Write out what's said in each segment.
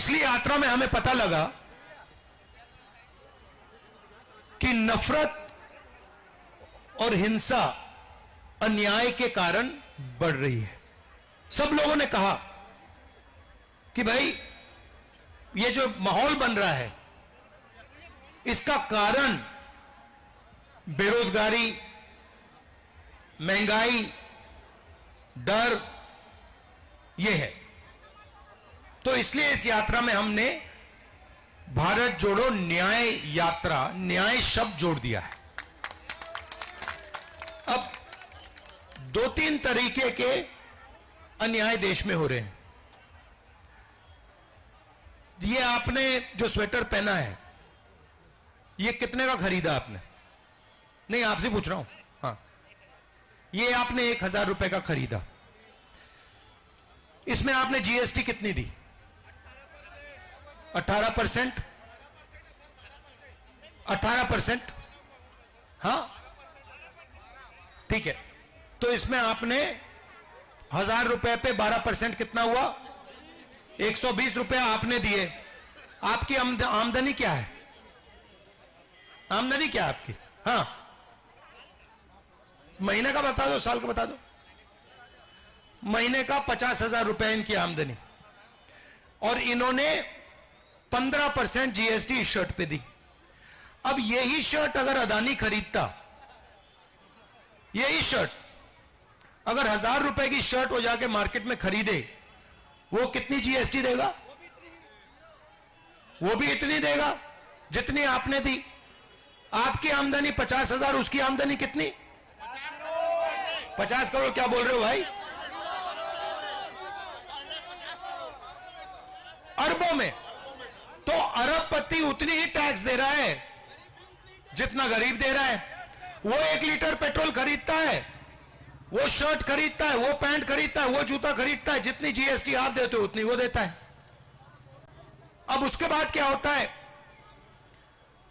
पिछली यात्रा में हमें पता लगा कि नफरत और हिंसा अन्याय के कारण बढ़ रही है। सब लोगों ने कहा कि भाई ये जो माहौल बन रहा है इसका कारण बेरोजगारी, महंगाई, डर ये है। तो इसलिए इस यात्रा में हमने भारत जोड़ो न्याय यात्रा, न्याय शब्द जोड़ दिया है। अब 2-3 तरीके के अन्याय देश में हो रहे हैं। ये आपने जो स्वेटर पहना है ये कितने का खरीदा आपने? नहीं, आपसे पूछ रहा हूं। हाँ, ये आपने 1000 रुपए का खरीदा। इसमें आपने जीएसटी कितनी दी? 18%। 18%। हाँ, ठीक है। तो इसमें आपने 1000 रुपए पे 12% कितना हुआ? 120 रुपए आपने दिए। आपकी आमदनी क्या है? आमदनी क्या है आपकी? हाँ, महीने का बता दो, साल का बता दो। महीने का 50,000 रुपए इनकी आमदनी, और इन्होंने 15% जीएसटी इस शर्ट पे दी। अब यही शर्ट अगर अदानी खरीदता, यही शर्ट अगर 1000 रुपए की शर्ट वो जाके मार्केट में खरीदे, वो कितनी जीएसटी देगा? वो भी इतनी देगा जितनी आपने दी। आपकी आमदनी 50,000, उसकी आमदनी कितनी? 50 करोड़। क्या बोल रहे हो भाई? अरबों में। तो अरबपति उतनी ही टैक्स दे रहा है जितना गरीब दे रहा है। वो 1 लीटर पेट्रोल खरीदता है, वो शर्ट खरीदता है, वो पैंट खरीदता है, वो जूता खरीदता है, जितनी जीएसटी आप देते हो उतनी वो देता है। अब उसके बाद क्या होता है?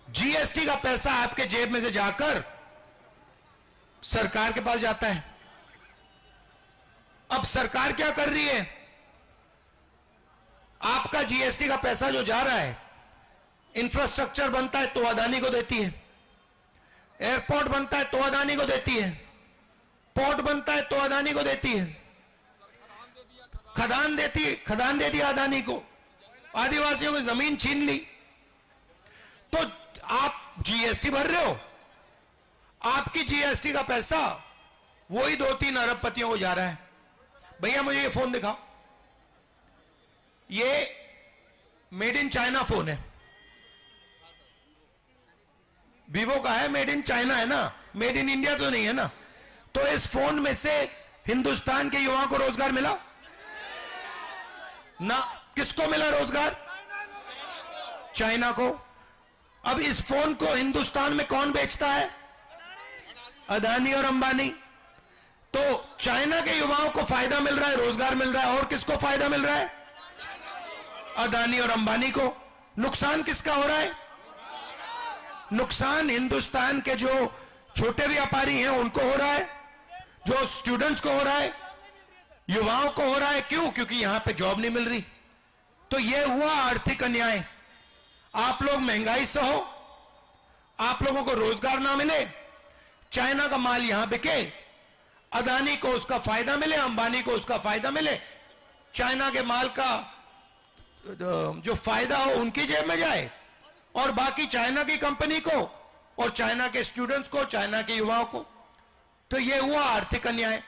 जीएसटी का पैसा आपके जेब में से जाकर सरकार के पास जाता है। अब सरकार क्या कर रही है? आपका जीएसटी का पैसा जो जा रहा है, इंफ्रास्ट्रक्चर बनता है तो अदानी को देती है, एयरपोर्ट बनता है तो अदानी को देती है, पोर्ट बनता है तो अदानी को देती है, खदान दे दिया अदानी को, आदिवासियों की जमीन छीन ली। तो आप जीएसटी भर रहे हो, आपकी जीएसटी का पैसा वही 2-3 अरबपतियों को जा रहा है। भैया मुझे ये फोन दिखाओ, ये मेड इन चाइना फोन है, वीवो का है, मेड इन चाइना है ना, मेड इन इंडिया तो नहीं है ना। तो इस फोन में से हिंदुस्तान के युवाओं को रोजगार मिला ना? किसको मिला रोजगार? चाइना को। अब इस फोन को हिंदुस्तान में कौन बेचता है? अदानी और अंबानी। तो चाइना के युवाओं को फायदा मिल रहा है, रोजगार मिल रहा है, और किसको फायदा मिल रहा है? अदानी और अंबानी को। नुकसान किसका हो रहा है? नुकसान हिंदुस्तान के जो छोटे व्यापारी हैं उनको हो रहा है, जो स्टूडेंट्स को हो रहा है, युवाओं को हो रहा है। क्यों? क्योंकि यहां पे जॉब नहीं मिल रही। तो यह हुआ आर्थिक अन्याय। आप लोग महंगाई सहो, आप लोगों को रोजगार ना मिले, चाइना का माल यहां बिके, अदानी को उसका फायदा मिले, अंबानी को उसका फायदा मिले, चाइना के माल का जो फायदा हो उनकी जेब में जाए, और बाकी चाइना की कंपनी को और चाइना के स्टूडेंट्स को, चाइना के युवाओं को। तो यह हुआ आर्थिक अन्याय।